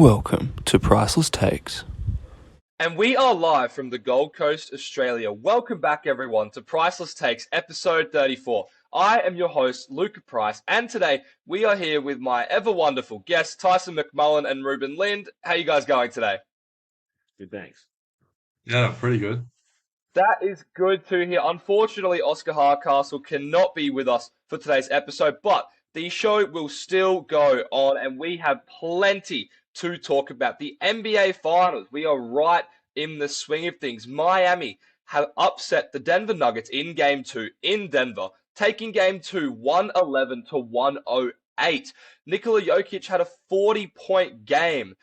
Welcome to Priceless Takes. And we are live from the Gold Coast, Australia. Welcome back, everyone, to Priceless Takes, episode 34. I am your host, Luka Price, and today we are here with my ever-wonderful guests, Tyson McMullen and Reuben Lind. How you guys going today? Good, thanks. Yeah, pretty good. That is good to hear. Unfortunately, Oscar Hardcastle cannot be with us for today's episode, but the show will still go on, and we have plenty to talk about. The NBA Finals, we are right in the swing of things. Miami have upset the Denver Nuggets in Game 2 in Denver, taking Game 2 111 to 108. Nikola Jokic had a 40-point game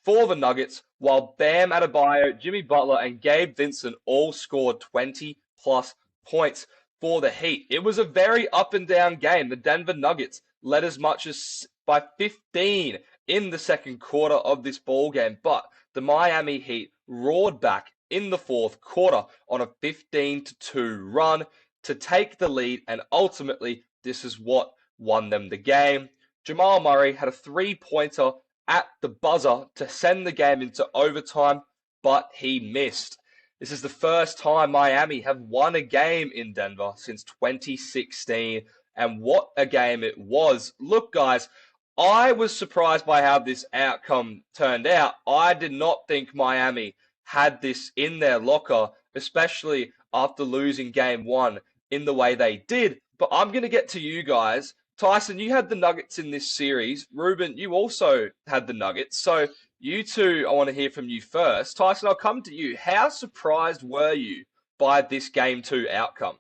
for the Nuggets, while Bam Adebayo, Jimmy Butler, and Gabe Vincent all scored 20-plus points for the Heat. It was a very up-and-down game. The Denver Nuggets led as much as by 15 in the second quarter of this ball game, but the Miami Heat roared back in the fourth quarter on a 15-2 run to take the lead, and ultimately, this is what won them the game. Jamal Murray had a three-pointer at the buzzer to send the game into overtime, but he missed. This is the first time Miami have won a game in Denver since 2016, and what a game it was. Look, guys, I was surprised by how this outcome turned out. I did not think Miami had this in their locker, especially after losing game one in the way they did. But I'm going to get to you guys. Tyson, you had the Nuggets in this series. Reuben, you also had the Nuggets. So you two, I want to hear from you first. Tyson, I'll come to you. How surprised were you by this Game 2 outcome?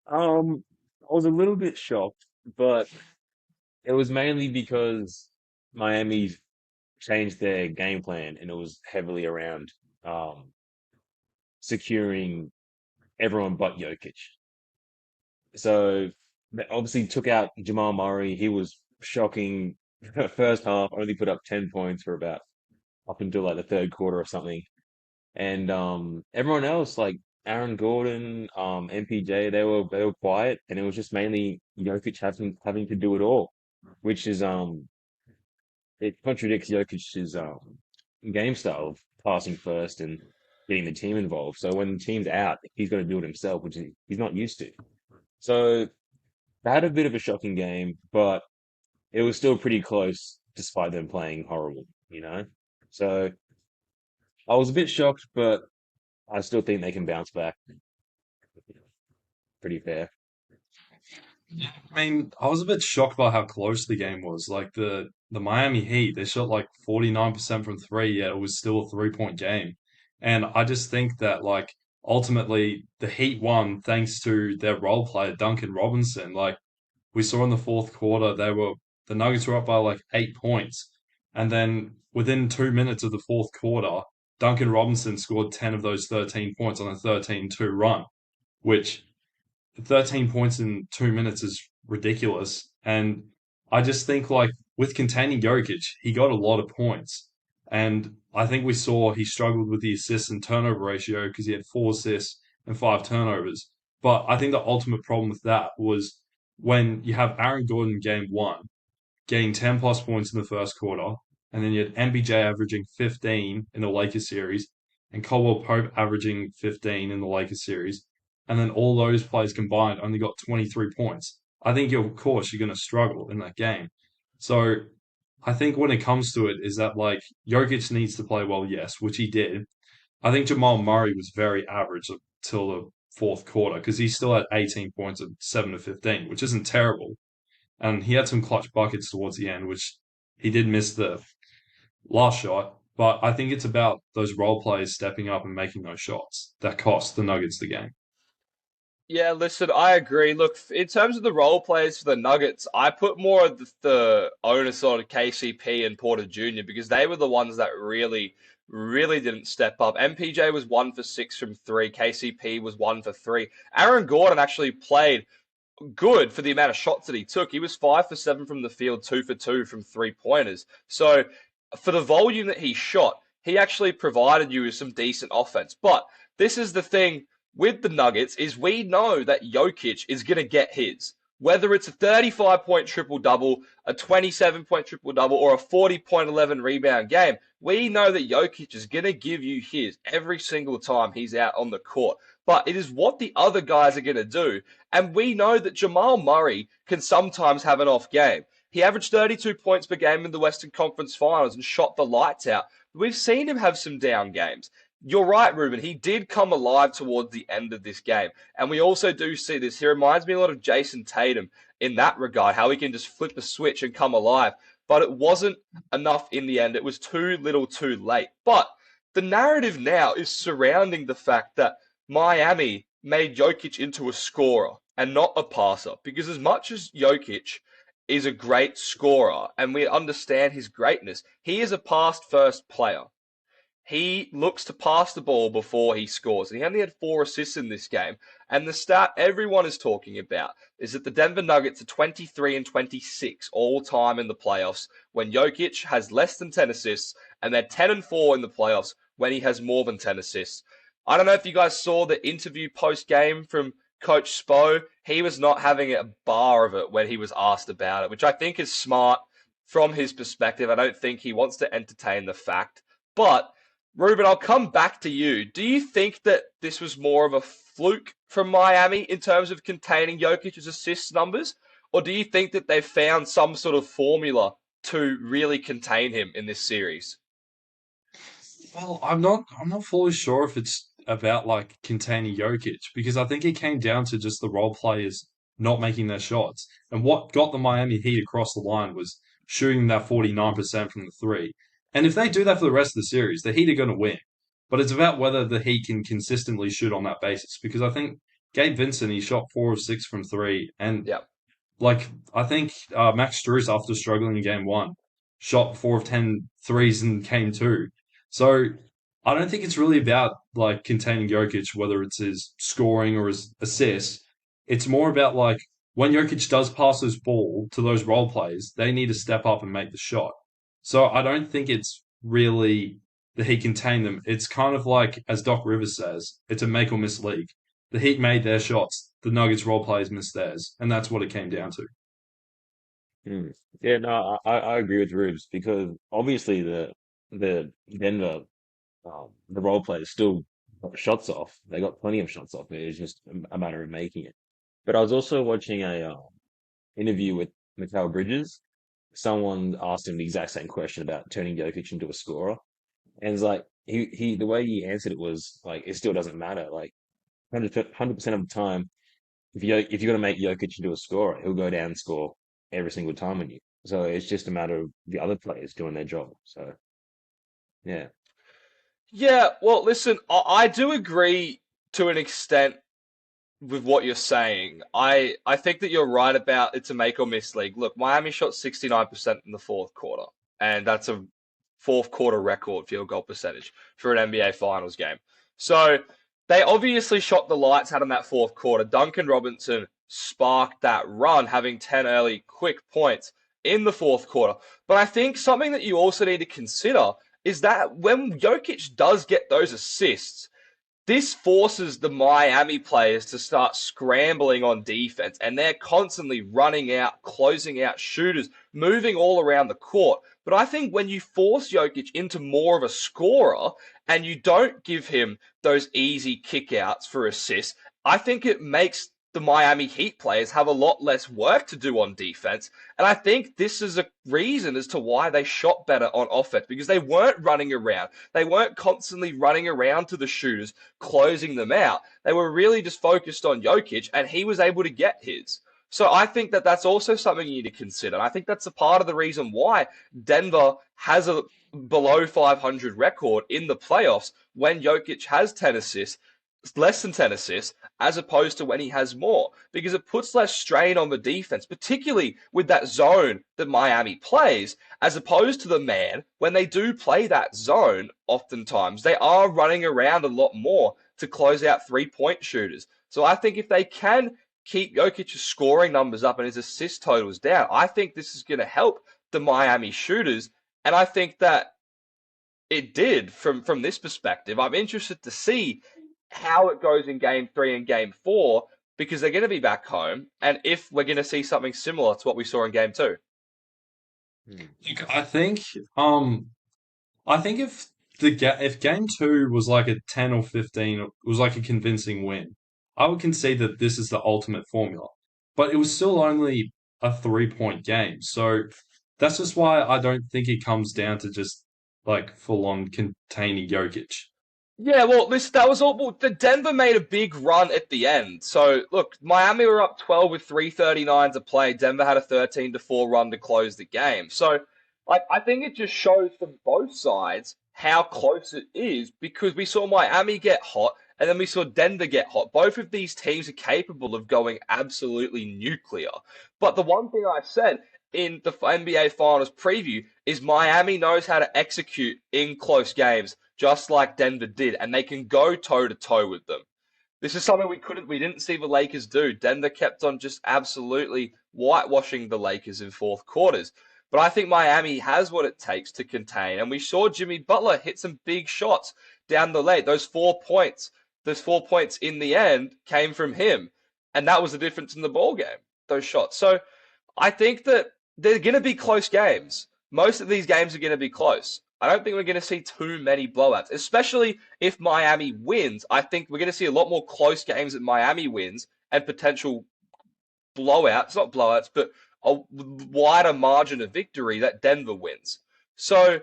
I was a little bit shocked, but it was mainly because Miami changed their game plan and it was heavily around um securing everyone but Jokic. So they obviously took out Jamal Murray. He was shocking. First half, only put up 10 points for about up until like the third quarter or something. And everyone else, like Aaron Gordon, MPJ, they were quiet, and it was just mainly Jokic having to do it all, which is it contradicts Jokic's game style of passing first and getting the team involved. So when the team's out, he's got to do it himself, which he's not used to. So they had a bit of a shocking game, but it was still pretty close despite them playing horrible, you know? So I was a bit shocked, but I still think they can bounce back. Pretty fair. I was a bit shocked by how close the game was. Like the Miami Heat, they shot like 49% from three, yet it was still a 3-point game. And I just think that like ultimately the Heat won thanks to their role player Duncan Robinson. Like we saw in the fourth quarter, the Nuggets were up by like 8 points, and then within 2 minutes of the fourth quarter, Duncan Robinson scored 10 of those 13 points on a 13-2 run, which 13 points in 2 minutes is ridiculous. And I just think like with containing Jokic, he got a lot of points. And I think we saw he struggled with the assist and turnover ratio because he had 4 assists and 5 turnovers. But I think the ultimate problem with that was when you have Aaron Gordon in game one, getting 10 plus points in the first quarter, and then you had MBJ averaging 15 in the Lakers series, and Caldwell Pope averaging 15 in the Lakers series, and then all those players combined only got 23 points. I think, of course, you're going to struggle in that game. So I think when it comes to it, is that like Jokic needs to play well, yes, which he did. I think Jamal Murray was very average till the fourth quarter because he still had 18 points at 7 to 15, which isn't terrible. And he had some clutch buckets towards the end, which he did miss the last shot. But I think it's about those role players stepping up and making those shots that cost the Nuggets the game. Yeah, listen, I agree. Look, in terms of the role players for the Nuggets, I put more of the onus on KCP and Porter Jr. because they were the ones that really didn't step up. MPJ was 1 for 6 from three. KCP was 1 for 3. Aaron Gordon actually played good for the amount of shots that he took. He was 5 for 7 from the field, 2 for 2 from three-pointers. So for the volume that he shot, he actually provided you with some decent offense. But this is the thing with the Nuggets is we know that Jokic is going to get his. Whether it's a 35-point triple-double, a 27-point triple-double, or a 40-point 11-rebound game, we know that Jokic is going to give you his every single time he's out on the court. But it is what the other guys are going to do. And we know that Jamal Murray can sometimes have an off game. He averaged 32 points per game in the Western Conference Finals and shot the lights out. We've seen him have some down games. You're right, Reuben. He did come alive towards the end of this game. And we also do see this. He reminds me a lot of Jason Tatum in that regard, how he can just flip a switch and come alive. But it wasn't enough in the end. It was too little too late. But the narrative now is surrounding the fact that Miami made Jokic into a scorer and not a passer. Because as much as Jokic is a great scorer and we understand his greatness, he is a pass-first player. He looks to pass the ball before he scores. And he only had 4 assists in this game. And the stat everyone is talking about is that the Denver Nuggets are 23 and 26 all time in the playoffs when Jokic has less than 10 assists, and they're 10 and 4 in the playoffs when he has more than 10 assists. I don't know if you guys saw the interview post-game from Coach Spo. He was not having a bar of it when he was asked about it, which I think is smart from his perspective. I don't think he wants to entertain the fact. But Reuben, I'll come back to you. Do you think that this was more of a fluke from Miami in terms of containing Jokic's assist numbers? Or do you think that they've found some sort of formula to really contain him in this series? Well, I'm not fully sure if it's about like containing Jokic because I think it came down to just the role players not making their shots. And what got the Miami Heat across the line was shooting that 49% from the three. And if they do that for the rest of the series, the Heat are going to win. But it's about whether the Heat can consistently shoot on that basis because I think Gabe Vincent, he shot 4 of 6 from three. And Yeah. like, I think Max Strus, after struggling in game one, shot 4 of 10 threes in game two. So I don't think it's really about like containing Jokic, whether it's his scoring or his assists. It's more about like when Jokic does pass his ball to those role players, they need to step up and make the shot. So I don't think it's really that he contained them. It's kind of like, as Doc Rivers says, it's a make or miss league. The Heat made their shots, the Nuggets role players missed theirs, and that's what it came down to. Hmm. Yeah, no, I agree with Rubes because obviously the Denver the role players still got shots off. They got plenty of shots off. It was just a matter of making it. But I was also watching a interview with Mikal Bridges. Someone asked him the exact same question about turning Jokic into a scorer, and it's like he the way he answered it was like it still doesn't matter. Like 100% of the time, if you're gonna make Jokic into a scorer, he'll go down and score every single time on you. So it's just a matter of the other players doing their job. So yeah. Yeah, well, listen, I do agree to an extent with what you're saying. I think that you're right about it's a make or miss league. Look, Miami shot 69% in the fourth quarter, and that's a fourth quarter record field goal percentage for an NBA Finals game. So they obviously shot the lights out in that fourth quarter. Duncan Robinson sparked that run, having 10 early quick points in the fourth quarter. But I think something that you also need to consider is that when Jokic does get those assists, this forces the Miami players to start scrambling on defense, and they're constantly running out, closing out shooters, moving all around the court. But I think when you force Jokic into more of a scorer and you don't give him those easy kickouts for assists, I think it makes the Miami Heat players have a lot less work to do on defense. And I think this is a reason as to why they shot better on offense, because they weren't running around. They weren't constantly running around to the shooters, closing them out. They were really just focused on Jokic, and he was able to get his. So I think that that's also something you need to consider. I think that's a part of the reason why Denver has a below 500 record in the playoffs when Jokic has 10 assists, less than 10 assists, as opposed to when he has more, because it puts less strain on the defense, particularly with that zone that Miami plays, as opposed to the man. When they do play that zone, oftentimes they are running around a lot more to close out three-point shooters. So I think if they can keep Jokic's scoring numbers up and his assist totals down, I think this is going to help the Miami shooters, and I think that it did from this perspective. I'm interested to see how it goes in game 3 and game 4, because they're going to be back home, and if we're going to see something similar to what we saw in game two. Hmm. Look, I think if game two was like a 10 or 15, it was like a convincing win, I would concede that this is the ultimate formula. But it was still only a 3-point game. So that's just why I don't think it comes down to just like full on containing Jokic. Yeah, well, that was all. Well, the Denver made a big run at the end. So look, Miami were up 12 with 3:39 to play. Denver had a 13-4 run to close the game. So, like, I think it just shows from both sides how close it is because we saw Miami get hot and then we saw Denver get hot. Both of these teams are capable of going absolutely nuclear. But the one thing I said in the NBA Finals preview is Miami knows how to execute in close games just like Denver did, and they can go toe to toe with them. This is something we didn't see the Lakers do. Denver kept on just absolutely whitewashing the Lakers in fourth quarters. But I think Miami has what it takes to contain. And we saw Jimmy Butler hit some big shots down the lane. Those 4 points in the end came from him. And that was the difference in the ball game, those shots. So I think that they're going to be close games. Most of these games are going to be close. I don't think we're going to see too many blowouts, especially if Miami wins. I think we're going to see a lot more close games that Miami wins and potential blowouts, not blowouts, but a wider margin of victory that Denver wins. So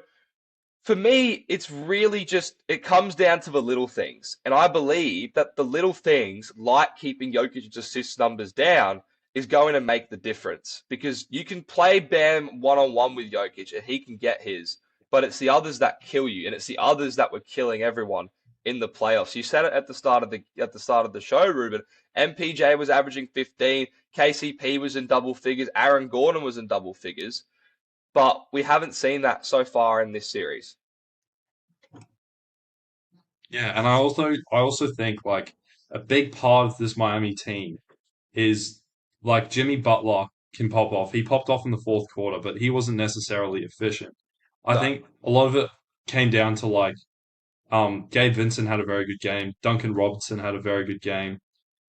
for me, it's really just, it comes down to the little things. And I believe that the little things, like keeping Jokic's assist numbers down, is going to make the difference. Because you can play Bam one-on-one with Jokic and he can get his, but it's the others that kill you, and it's the others that were killing everyone in the playoffs. You said it at the start of the show, Ruben. MPJ was averaging 15, KCP was in double figures, Aaron Gordon was in double figures, but we haven't seen that so far in this series. Yeah, and I also think like a big part of this Miami team is like Jimmy Butler can pop off. He popped off in the fourth quarter, but he wasn't necessarily efficient. I No. think a lot of it came down to like Gabe Vincent had a very good game. Duncan Robertson had a very good game.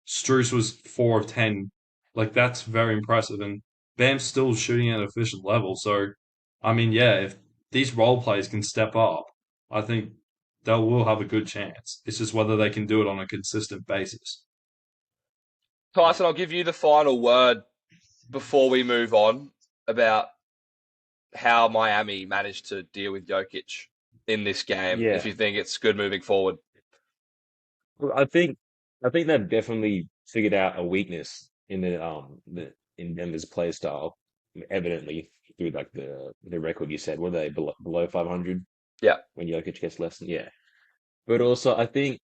Strus was 4 of 10. Like that's very impressive, and Bam's still shooting at an efficient level. So, I mean, yeah, if these role players can step up, I think they will have a good chance. It's just whether they can do it on a consistent basis. Tyson, I'll give you the final word before we move on about how Miami managed to deal with Jokic in this game, if Yeah. you think it's good moving forward. Well, I think they've definitely figured out a weakness in in Denver's play style, evidently through like the record you said. Were they below 500 Yeah. when Jokic gets less than? Yeah. But also, I think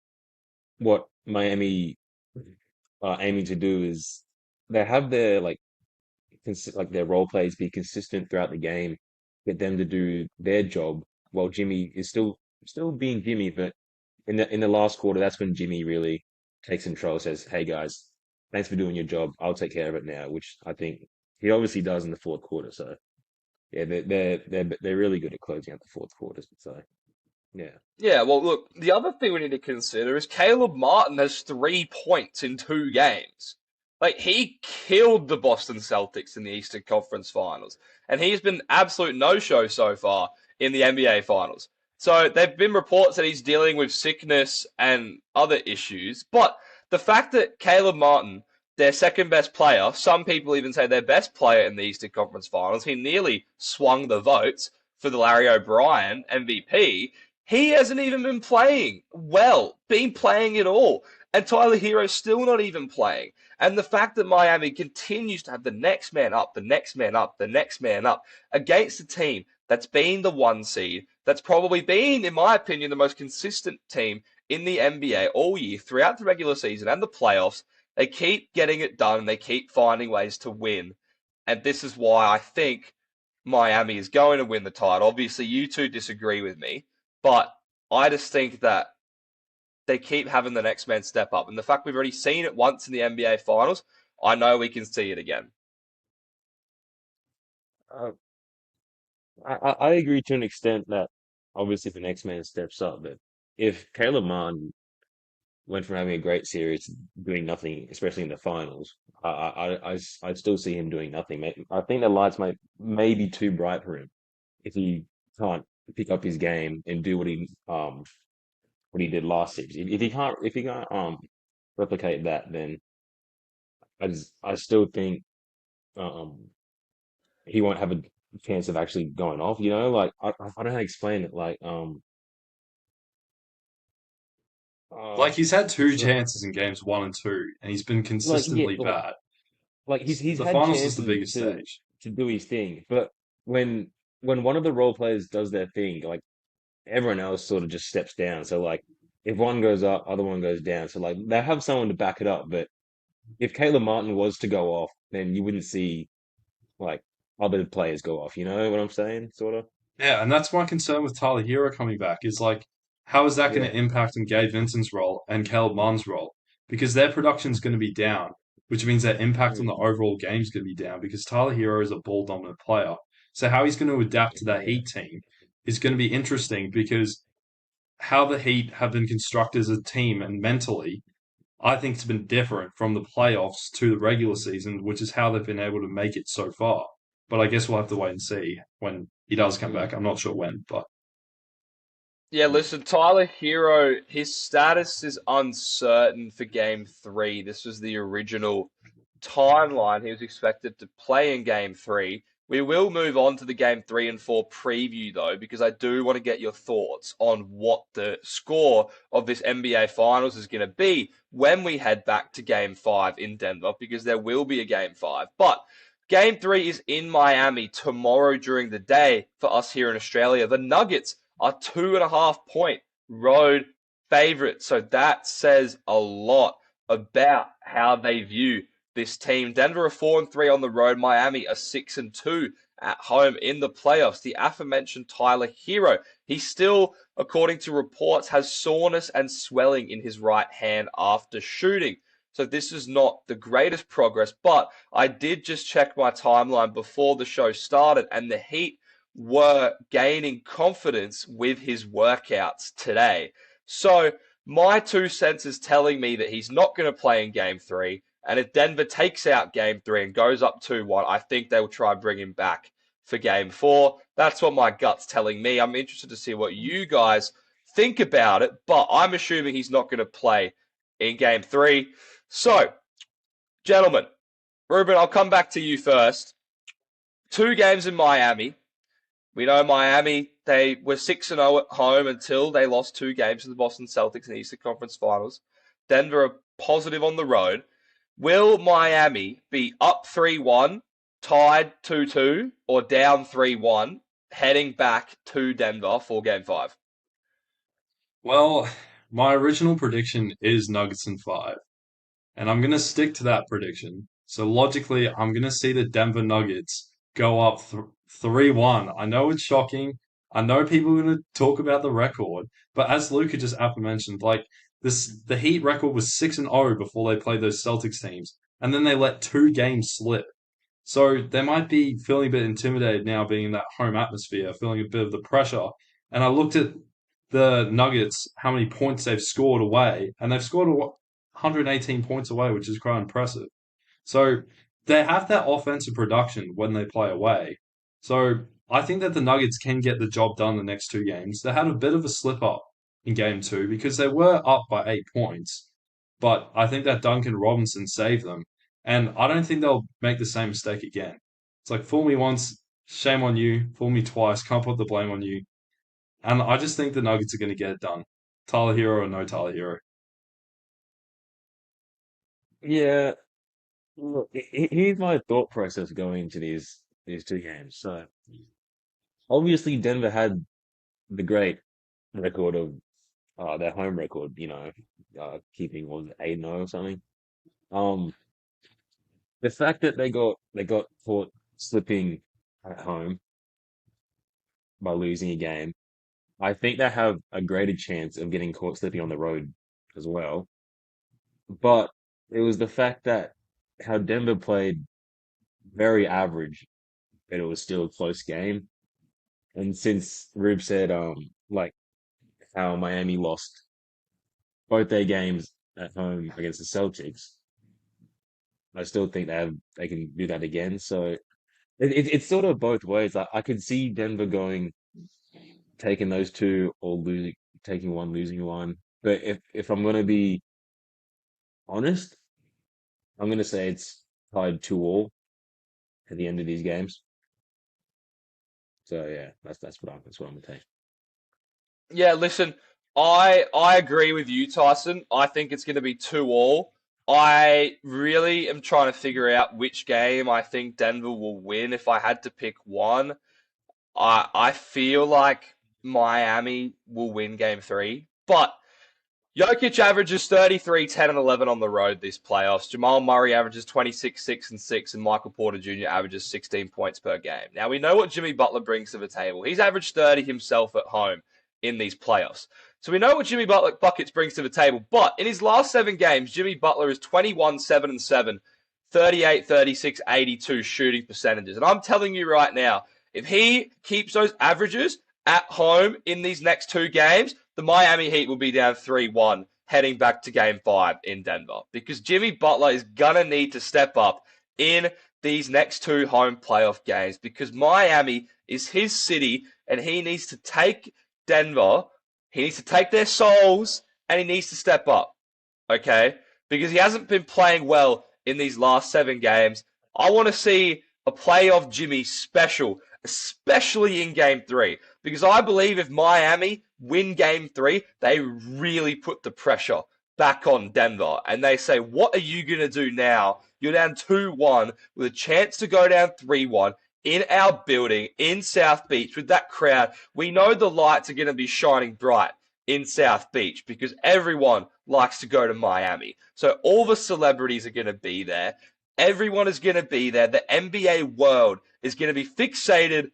what Miami are aiming to do is they have their like their role plays be consistent throughout the game, get them to do their job while Jimmy is still being Jimmy. But in the last quarter, that's when Jimmy really takes control, says, "Hey guys, thanks for doing your job. I'll take care of it now," which I think he obviously does in the fourth quarter. So yeah, they're really good at closing out the fourth quarters. So yeah, Yeah, well, look, the other thing we need to consider is Caleb Martin has 3 points in 2 games. Like, he killed the Boston Celtics in the Eastern Conference Finals, and he's been absolute no-show so far in the NBA Finals. So, there have been reports that he's dealing with sickness and other issues, but the fact that Caleb Martin, their second best player, some people even say their best player in the Eastern Conference Finals, he nearly swung the votes for the Larry O'Brien MVP. He hasn't even been playing well, been playing at all. And Tyler Hero's still not even playing. And the fact that Miami continues to have the next man up, the next man up, the next man up against a team that's been the 1 seed, that's probably been, in my opinion, the most consistent team in the NBA all year, throughout the regular season and the playoffs. They keep getting it done and they keep finding ways to win. And this is why I think Miami is going to win the title. Obviously, you two disagree with me. But I just think that they keep having the next man step up. And the fact we've already seen it once in the NBA Finals, I know we can see it again. uh, I agree to an extent that obviously the next man steps up, but if Caleb Martin went from having a great series to doing nothing, especially in the finals. I'd still see him doing nothing. I think the lights may be too bright for him if he can't pick up his game and do what he did last season. If he can't replicate that, then I still think um he won't have a chance of actually going off. You know, like I don't know how to explain it. Uh, Like he's had two so, chances in games one and two, and he's been yeah, consistently bad. like he's The had finals is the chances biggest stage. to do his thing, but when one of the role players does their thing, like everyone else sort of just steps down. So like if one goes up, other one goes down. So like they have someone to back it up. But if Caleb Martin was to go off, then you wouldn't see like other players go off. You know what I'm saying? Sort of. Yeah, and that's my concern with Tyler Hero coming back is like, how is that going Yeah. to impact on Gabe Vincent's role and Caleb Munn's role? Because their production's going to be down, which means their impact on the Mm, overall game's going to be down because Tyler Hero is a ball dominant player. So how he's going to adapt to that yeah. Heat team is going to be interesting because how the Heat have been constructed as a team and mentally, I think it's been different from the playoffs to the regular season, which is how they've been able to make it so far. But I guess we'll have to wait and see when he does come Mm, back. I'm not sure when, but Yeah, mm, listen, Tyler Hero, his status is uncertain for game three. This was the original timeline. He was expected to play in game three. We will move on to the game three and four preview, though, because I do want to get your thoughts on what the score of this NBA Finals is going to be when we head back to game five in Denver, because there will be a game five. But game three is in Miami tomorrow during the day for us here in Australia. The Nuggets are 2.5 point road favorites. So that says a lot about how they view this team. Denver are 4-3 on the road. Miami are 6-2 at home in the playoffs. The aforementioned Tyler Hero, he still, according to reports, has soreness and swelling in his right hand after shooting. So this is not the greatest progress, but I did just check my timeline before the show started, and the Heat were gaining confidence with his workouts today. So my 2 cents is telling me that he's not going to play in game three. And if Denver takes out game three and goes up 2-1, I think they will try and bring him back for game four. That's what my gut's telling me. I'm interested to see what you guys think about it, but I'm assuming he's not going to play in game three. So, gentlemen, Ruben, I'll come back to you first. 2 games in Miami. We know Miami, they were 6-0 at home until they lost 2 games to the Boston Celtics in the Eastern Conference Finals. Denver are positive on the road. Will Miami be up 3-1, tied 2-2, or down 3-1, heading back to Denver for game five? well, my original prediction is Nuggets in five, and I'm gonna stick to that prediction. So logically, I'm gonna see the Denver Nuggets go up 3-1. I know it's shocking. I know people are gonna talk about the record, but as Luka just aforementioned, like the Heat record was 6-0 before they played those Celtics teams, and then they let 2 games slip. So they might be feeling a bit intimidated now, being in that home atmosphere, feeling a bit of the pressure. And I looked at the Nuggets, how many points they've scored away, and they've scored 118 points away, which is quite impressive. So they have that offensive production when they play away. So I think that the Nuggets can get the job done the next 2 games. They had a bit of a slip up in game two because they were up by 8 points, but I think that Duncan Robinson saved them. And I don't think they'll make the same mistake again. It's like, fool me once, shame on you. Fool me twice, can't put the blame on you. And I just think the Nuggets are going to get it done. Tyler Hero or no Tyler Hero. yeah. Look, here's my thought process going into these 2 games. So obviously Denver had the great record of their home record, keeping was 8-0 or something. Um, the fact that they got caught slipping at home by losing a game, I think they have a greater chance of getting caught slipping on the road as well. But it was the fact that how Denver played very average, but it was still a close game. And since Rube said like how Miami lost both their games at home against the Celtics, I still think they can do that again. So it's sort of both ways. I could see Denver going taking those two or losing taking one, losing one. But if I'm gonna be honest, I'm gonna say it's tied 2-2 at the end of these games. So yeah, that's what I'm gonna take. Yeah, listen, I agree with you, Tyson. I think it's going to be 2-2. I really am trying to figure out which game I think Denver will win. If I had to pick one, I feel like Miami will win game three. But Jokic averages 33, 10, and 11 on the road this playoffs. Jamal Murray averages 26, 6, and 6, and Michael Porter Jr. averages 16 points per game. Now, we know what Jimmy Butler brings to the table. He's averaged 30 himself at home in these playoffs. So we know what Jimmy Butler buckets brings to the table. But in his last 7 games, Jimmy Butler is 21, 7, and 7, 38, 36, 82 shooting percentages. And I'm telling you right now, if he keeps those averages at home in these next 2 games, the Miami Heat will be down 3-1 heading back to game 5 in Denver because Jimmy Butler is going to need to step up in these next 2 home playoff games because Miami is his city and he needs to take Denver, he needs to take their souls and he needs to step up, okay? Because he hasn't been playing well in these last 7 games. I want to see a playoff Jimmy special, especially in game 3. Because I believe if Miami win game 3, they really put the pressure back on Denver. And they say, what are you going to do now? You're down 2-1 with a chance to go down 3-1 in our building in South Beach with that crowd. We know the lights are going to be shining bright in South Beach because everyone likes to go to Miami. So all the celebrities are going to be there. Everyone is going to be there. The NBA world is going to be fixated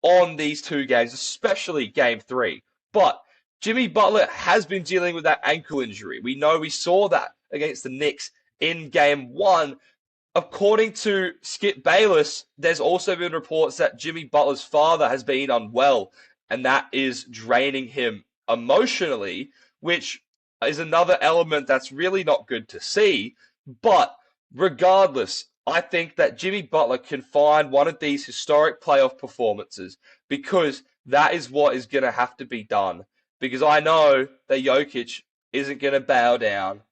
on these 2 games, especially game 3. But Jimmy Butler has been dealing with that ankle injury. We saw that against the Knicks in game 1. According to Skip Bayless, there's also been reports that Jimmy Butler's father has been unwell, and that is draining him emotionally, which is another element that's really not good to see. But regardless, I think that Jimmy Butler can find one of these historic playoff performances because that is what is going to have to be done. Because I know that Jokic isn't going to bow down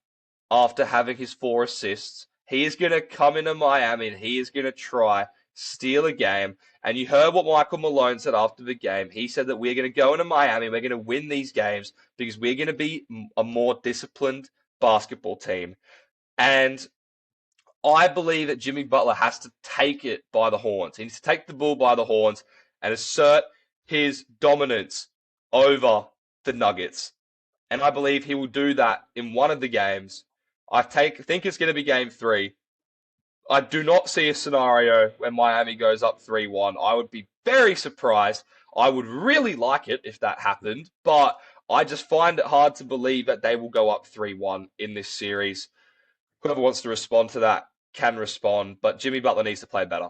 after having his 4 assists. He is going to come into Miami and he is going to try steal a game. And you heard what Michael Malone said after the game. He said that we're going to go into Miami, we're going to win these games because we're going to be a more disciplined basketball team. And I believe that Jimmy Butler has to take it by the horns. He needs to take the bull by the horns and assert his dominance over the Nuggets. And I believe he will do that in one of the games. I think it's going to be game 3. I do not see a scenario where Miami goes up 3-1. I would be very surprised. I would really like it if that happened, but I just find it hard to believe that they will go up 3-1 in this series. Whoever wants to respond to that can respond, but Jimmy Butler needs to play better.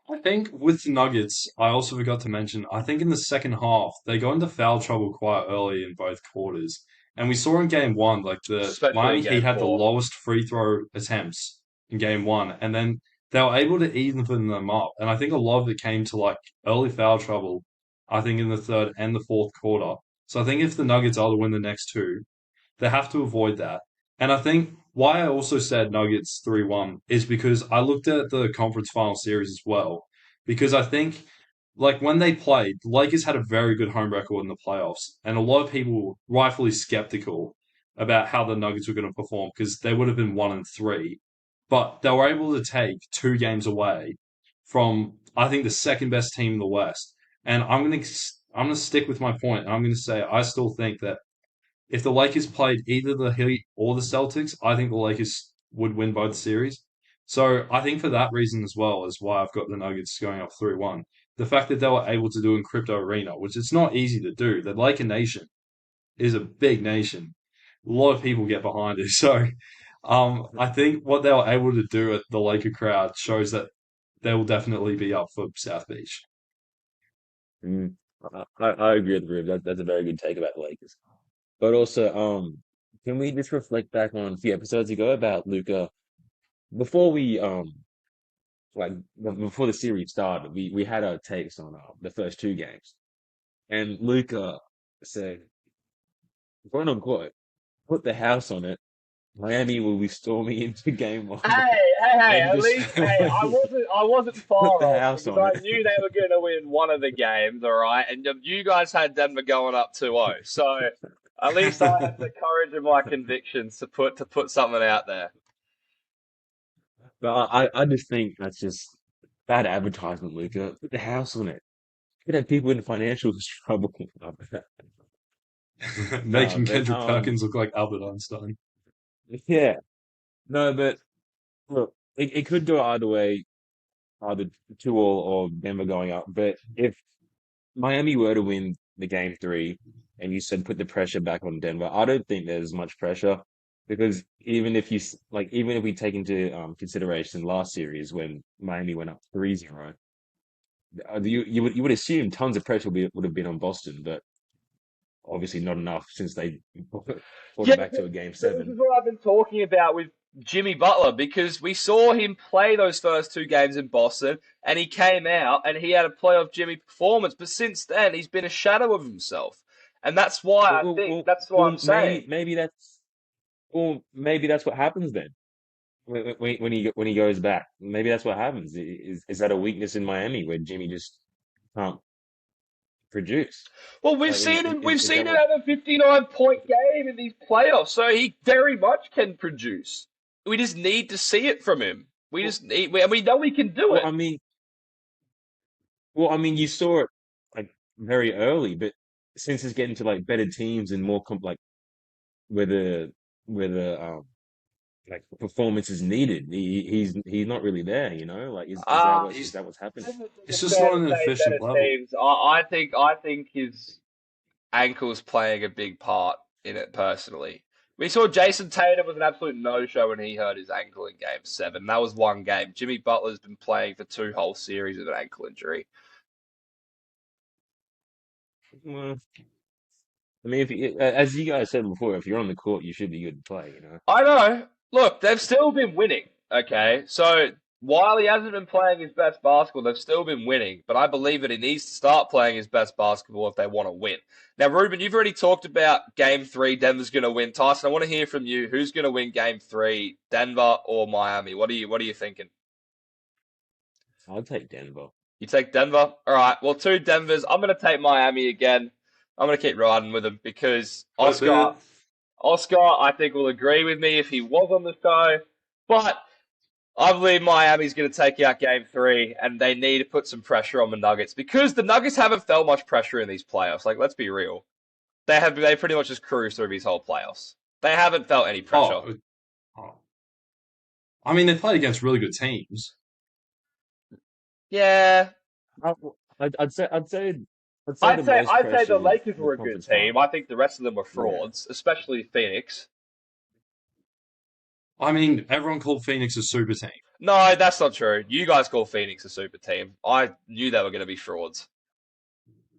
I think with the Nuggets, I also forgot to mention, I think in the second half, they got into foul trouble quite early in both quarters. And we saw in game 1, like the Especially Miami in Heat game had the 4. lowest free throw attempts in game 1, and then they were able to even them up. And I think a lot of it came to like early foul trouble, I think in the third and the fourth quarter. So I think if the Nuggets are to win the next 2, they have to avoid that. And I think why I also said Nuggets 3-1 is because I looked at the conference final series as well. Because I think, like, when they played, the Lakers had a very good home record in the playoffs. And a lot of people were rightfully skeptical about how the Nuggets were going to perform because they would have been 1-3. But they were able to take 2 games away from, I think, the second best team in the West. And I'm gonna stick with my point, and I'm gonna say I still think that if the Lakers played either the Heat or the Celtics, I think the Lakers would win both series. So I think for that reason as well is why I've got the Nuggets going up 3-1. The fact that they were able to do in Crypto Arena, which it's not easy to do. The Laker Nation is a big nation. A lot of people get behind it. So I think what they were able to do at the Laker crowd shows that they will definitely be up for South Beach. Mm. I agree with Rube. That's a very good take about the Lakers. But also, can we just reflect back on a few episodes ago about Luka before we before the series started, we had our takes on the first two games, and Luka said, quote unquote, put the house on it. Miami will be storming into game one Hey! and At just least, I wasn't put far the off house because on I it. knew they were going to win one of the games, all right. And you guys had Denver going up 2-0, so at least I had the courage of my convictions to put something out there. But I just think that's just bad advertisement, Luka. Put the house on it. Could have people in financial trouble. No, Making but Kendrick Perkins look like Albert Einstein. yeah, no, but look, it could go either way, either 2-2 or Denver going up. But if Miami were to win the game three, and you said put the pressure back on Denver, I don't think there's much pressure because even if we take into consideration last series when Miami went up 3-0, you would assume tons of pressure would have been on Boston, but obviously not enough since they brought Yeah, it back to a game this is seven. what I've been talking about with Jimmy Butler because we saw him play those first two games in Boston and he came out and he had a playoff Jimmy performance, but since then he's been a shadow of himself. And that's why Well, I well, think well, that's what I'm well, saying. maybe that's what happens then when he goes back. Maybe that's what happens. Is that a weakness in Miami where Jimmy just can't produce? Well, we've Like, seen him we've is that seen him what? have a 59-point game in these playoffs, so he very much can produce. We just need to see it from him. Well, And we know he can do well, it. you saw it like very early, but since it's getting to like better teams and more like where the like performance is needed, he's not really there. Like is He's that what's happening? it's It's just fair not to an say better efficient level. teams. I think his ankle's playing a big part in it personally. We saw Jason Tatum was an absolute no-show when he hurt his ankle in Game 7. That was one game. Jimmy Butler's been playing for two whole series with an ankle injury. Well, I mean, as you guys said before, if you're on the court, you should be good to play. I know. Look, they've still been winning. Okay, so while he hasn't been playing his best basketball, they've still been winning. But I believe that he needs to start playing his best basketball if they want to win. Now, Ruben, you've already talked about Game 3. Denver's going to win. Tyson, I want to hear from you. Who's going to win Game 3, Denver or Miami? What are you thinking? I'll take Denver. You take Denver? All right. Well, two Denvers. I'm going to take Miami again. I'm going to keep riding with them because Clip it. Oscar, I think, will agree with me if he was on the show. But I believe Miami's going to take out Game 3, and they need to put some pressure on the Nuggets because the Nuggets haven't felt much pressure in these playoffs. Like, let's be real. They pretty much just cruised through these whole playoffs. They haven't felt any pressure. Oh, I mean, they played against really good teams. Yeah, I'd say the I'd say most I'd say the pressure is Lakers the were a good conference team. I finals. think the rest of them were Yeah. frauds, especially Phoenix. I mean, everyone called Phoenix a super team. No, that's not true. You guys call Phoenix a super team. I knew they were going to be frauds.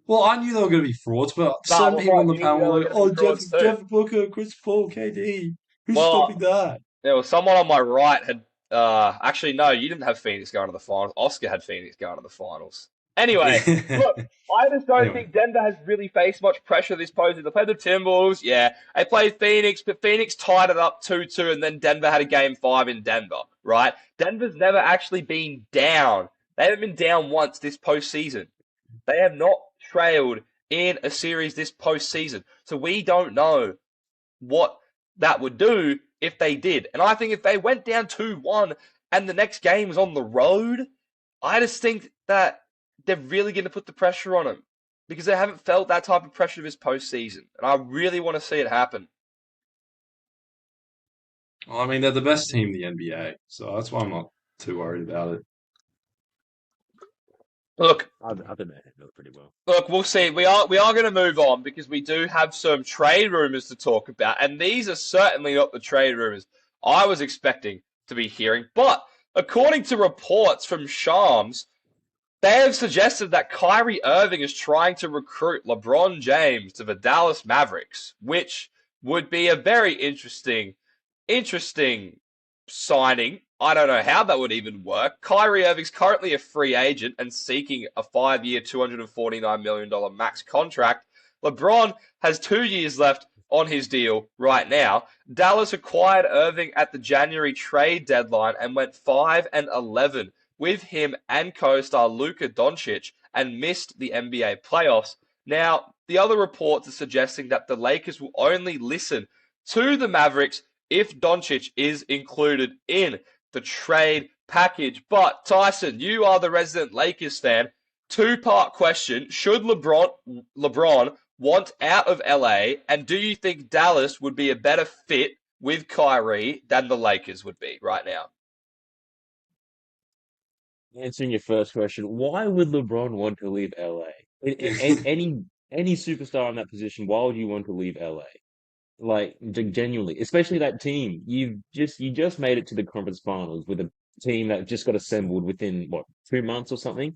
Well, I knew they were going to be frauds, but Nah, some well, people on what? the You knew panel they were were like, going to "Oh, be frauds too. Jeff Booker, Chris Paul, KD, who's stopping Well, that?" there was someone on my right had. Actually, no, you didn't have Phoenix going to the finals. Oscar had Phoenix going to the finals. Anyway, look, I just don't Anyway, think Denver has really faced much pressure this postseason. They played the Timberwolves, yeah. They played Phoenix, but Phoenix tied it up 2-2, and then Denver had a game 5 in Denver, right? Denver's never actually been down. They haven't been down once this postseason. They have not trailed in a series this postseason. So we don't know what that would do if they did. And I think if they went down 2-1 and the next game was on the road, I just think that they're really going to put the pressure on them because they haven't felt that type of pressure this postseason. And I really want to see it happen. well, I mean, they're the best team in the NBA, so that's why I'm not too worried about it. Look, I think they handle it pretty well. Look, we'll see. We are going to move on because we do have some trade rumors to talk about, and these are certainly not the trade rumors I was expecting to be hearing. But according to reports from Shams, they have suggested that Kyrie Irving is trying to recruit LeBron James to the Dallas Mavericks, which would be a very interesting signing. I don't know how that would even work. Kyrie Irving's currently a free agent and seeking a 5-year, $249 million max contract. LeBron has 2 years left on his deal right now. Dallas acquired Irving at the January trade deadline and went 5-11 with him and co-star Luka Doncic and missed the NBA playoffs. Now, the other reports are suggesting that the Lakers will only listen to the Mavericks if Doncic is included in the trade package. But Tyson, you are the resident Lakers fan. Two-part question. Should LeBron want out of LA? And do you think Dallas would be a better fit with Kyrie than the Lakers would be right now? Answering your first question, why would LeBron want to leave LA? Any superstar in that position, why would you want to leave LA? Like genuinely, especially that team. You just made it to the conference finals with a team that just got assembled within what 2 months or something.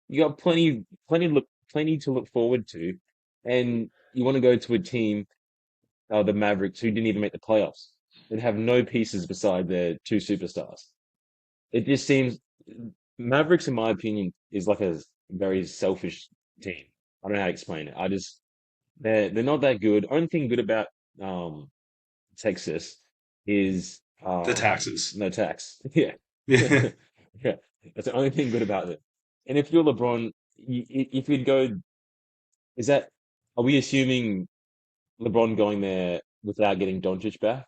You got plenty to look forward to, and you want to go to a team, the Mavericks, who didn't even make the playoffs and have no pieces beside their two superstars. It just seems Mavericks, in my opinion, is like a very selfish team. I don't know how to explain it. They're not that good. Only thing good about Texas is The taxes. no tax. Yeah. Yeah. Yeah. That's the only thing good about it. And if you're LeBron, if you'd go, are we assuming LeBron going there without getting Doncic back?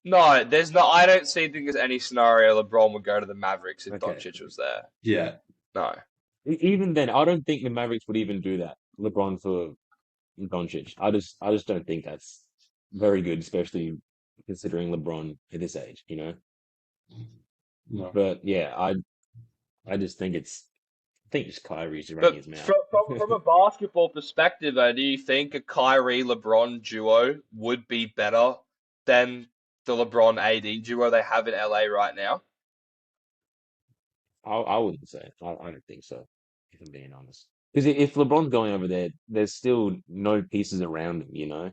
No, there's no. I don't think there's any scenario LeBron would go to the Mavericks if Okay. Doncic was there. Yeah. No. Even then, I don't think the Mavericks would even do that. LeBron for Doncic. I just don't think that's very good, especially considering LeBron at this age, you know. No. But yeah, I just think I think just Kyrie's running his But mouth. from a basketball perspective, do you think a Kyrie LeBron duo would be better than the LeBron AD duo they have in LA right now? I wouldn't say. I don't think so, if I'm being honest. Because if LeBron's going over there, there's still no pieces around him, you know.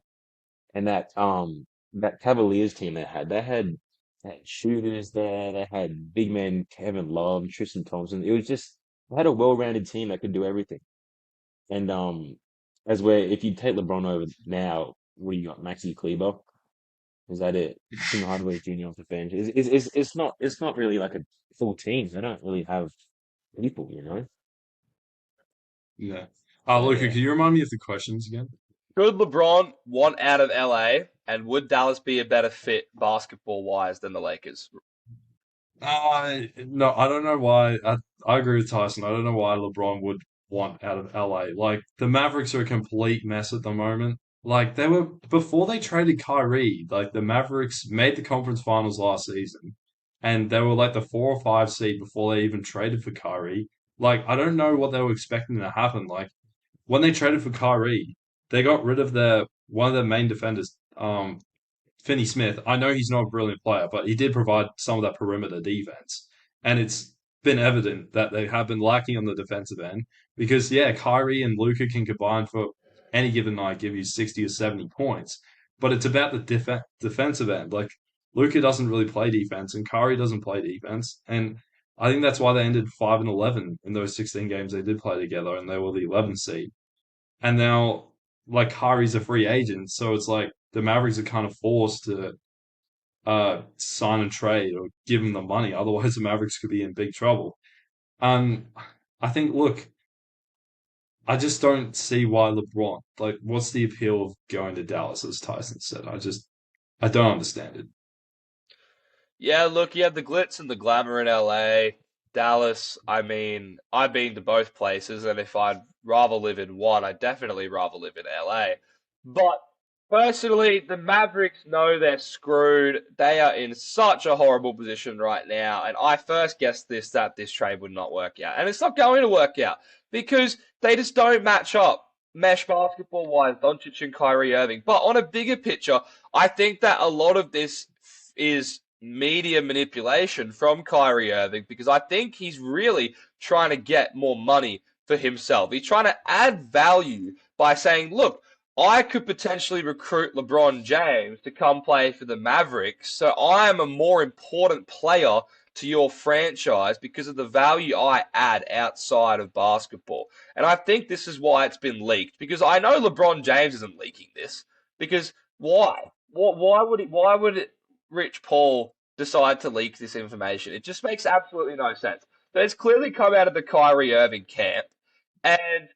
And that Cavaliers team they had shooters there, they had big men Kevin Love, Tristan Thompson. It was just they had a well-rounded team that could do everything. And as where if you take LeBron over now, what do you got? Maxi Kleber? Is that it? Tim Hardaway Jr. off the bench. It's not really like a full team. They don't really have people, you know. Yeah. So Luka, yeah. can you remind me of the questions again? Should LeBron want out of LA, and would Dallas be a better fit basketball-wise than the Lakers? No, I don't know why. I agree with Tyson. I don't know why LeBron would want out of LA. Like, the Mavericks are a complete mess at the moment. Like, they were, before they traded Kyrie, like, the Mavericks made the conference finals last season, and they were like the 4 or 5 seed before they even traded for Kyrie. Like, I don't know what they were expecting to happen. Like, when they traded for Kyrie, they got rid of one of their main defenders, Finney Smith. I know he's not a brilliant player, but he did provide some of that perimeter defense. And it's been evident that they have been lacking on the defensive end because, yeah, Kyrie and Luka can combine for any given night give you 60 or 70 points. But it's about the defensive end. Like, Luka doesn't really play defense and Kyrie doesn't play defense. And I think that's why they ended 5-11 in those 16 games they did play together and they were the 11th seed. And now, like, Kyrie's a free agent, so it's like the Mavericks are kind of forced to sign and trade or give him the money. Otherwise, the Mavericks could be in big trouble. Um, I think, look, I just don't see why LeBron, like, what's the appeal of going to Dallas, as Tyson said? I don't understand it. Yeah, look, you have the glitz and the glamour in LA. Dallas, I mean, I've been to both places, and if I'd rather live in one, I'd definitely rather live in LA. But personally, the Mavericks know they're screwed. They are in such a horrible position right now, and I first guessed that this trade would not work out. And it's not going to work out because they just don't match up mesh basketball wise, Doncic and Kyrie Irving. But on a bigger picture, I think that a lot of this is media manipulation from Kyrie Irving because I think he's really trying to get more money for himself. He's trying to add value by saying, look, I could potentially recruit LeBron James to come play for the Mavericks. So I am a more important player to your franchise because of the value I add outside of basketball. And I think this is why it's been leaked. Because I know LeBron James isn't leaking this. Because why? Why would Rich Paul decide to leak this information? It just makes absolutely no sense. So it's clearly come out of the Kyrie Irving camp. And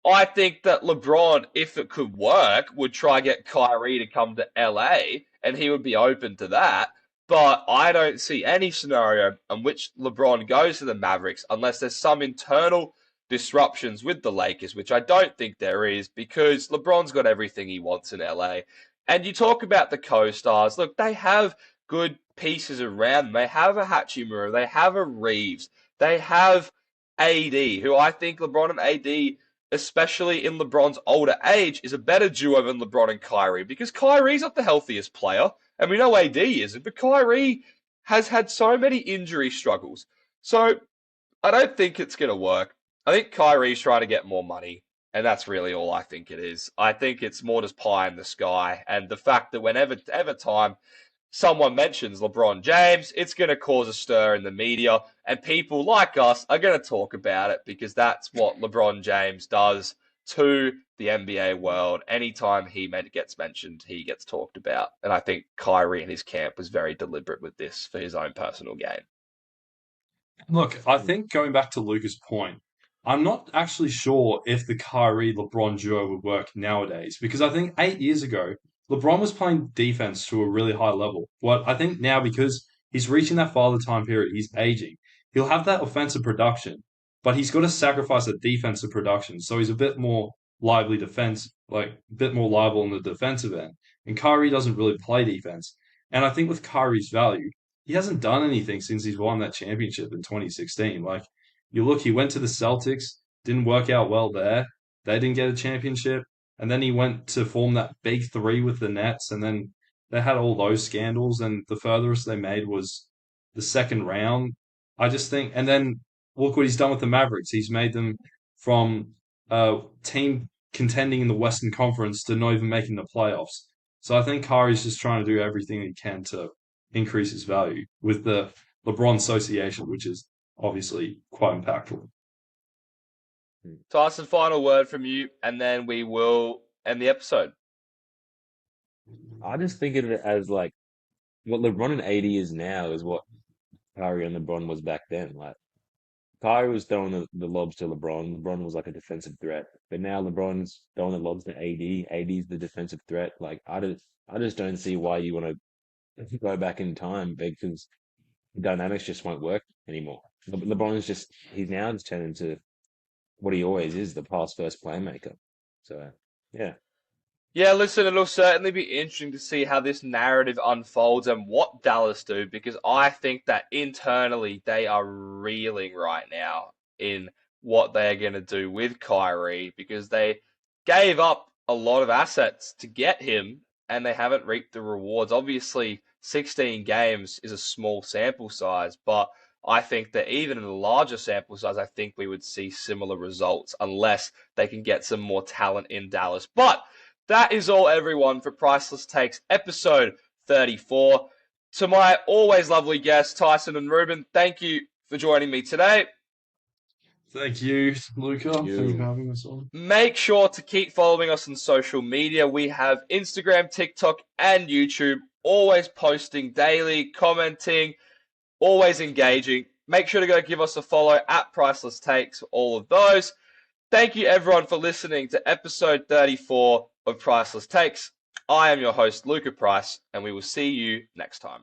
I think that LeBron, if it could work, would try get Kyrie to come to LA, and he would be open to that. But I don't see any scenario in which LeBron goes to the Mavericks unless there's some internal disruptions with the Lakers, which I don't think there is because LeBron's got everything he wants in LA. And you talk about the co-stars. Look, they have good pieces around them. They have a Hachimura. They have a Reeves. They have AD, who I think LeBron and AD, especially in LeBron's older age, is a better duo than LeBron and Kyrie because Kyrie's not the healthiest player, and we know AD isn't, but Kyrie has had so many injury struggles. So I don't think it's going to work. I think Kyrie's trying to get more money, and that's really all I think it is. I think it's more just pie in the sky, and the fact that whenever ever time someone mentions LeBron James, it's going to cause a stir in the media, and people like us are going to talk about it because that's what LeBron James does to the NBA world. Anytime he gets mentioned, he gets talked about. And I think Kyrie and his camp was very deliberate with this for his own personal gain. Look, I think going back to Luca's point, I'm not actually sure if the Kyrie LeBron duo would work nowadays because I think 8 years ago, LeBron was playing defense to a really high level. What I think now, because he's reaching that father time period, he's aging, he'll have that offensive production, but he's got to sacrifice that defensive production. So he's a bit more lively defense, like a bit more liable on the defensive end. And Kyrie doesn't really play defense. And I think with Kyrie's value, he hasn't done anything since he's won that championship in 2016. Like, you look, he went to the Celtics, didn't work out well there. They didn't get a championship. And then he went to form that big three with the Nets. And then they had all those scandals. And the furthest they made was the second round. I just think, and then look what he's done with the Mavericks. He's made them from a team contending in the Western Conference to not even making the playoffs. So I think Kyrie's just trying to do everything he can to increase his value with the LeBron association, which is obviously quite impactful. Tyson, final word from you, and then we will end the episode. I just think of it as like what LeBron and AD is now is what Kyrie and LeBron was back then. Like Kyrie was throwing the lobs to LeBron. LeBron was like a defensive threat, but now LeBron's throwing the lobs to AD. AD's the defensive threat. Like I just don't see why you want to go back in time because the dynamics just won't work anymore. LeBron's he's now just turned into what he always is, the pass first playmaker. So yeah. Yeah, listen, it'll certainly be interesting to see how this narrative unfolds and what Dallas do because I think that internally they are reeling right now in what they're going to do with Kyrie because they gave up a lot of assets to get him and they haven't reaped the rewards. Obviously, 16 games is a small sample size, but I think that even in a larger sample size, I think we would see similar results unless they can get some more talent in Dallas. But that is all, everyone, for Priceless Takes episode 34. To my always lovely guests, Tyson and Reuben, thank you for joining me today. Thank you, Luca. Thank you for You. having us on. Make sure to keep following us on social media. We have Instagram, TikTok, and YouTube, always posting daily, commenting, always engaging. Make sure to go give us a follow at Priceless Takes for all of those. Thank you, everyone, for listening to episode 34 of Priceless Takes. I am your host, Luca Price, and we will see you next time.